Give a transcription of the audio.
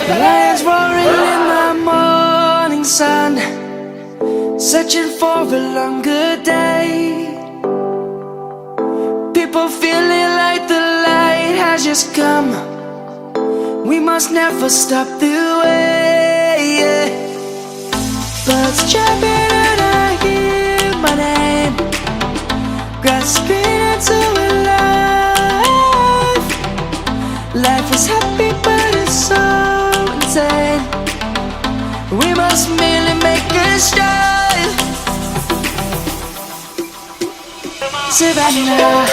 Lions roaring in the morning sun, searching for a longer day. People feeling like the light has just come. We must never stop the way, yeah. Birds chirping and I hear my name, grasping into a life. Life is happy but it's so insane. We must merely make a start. Savannah,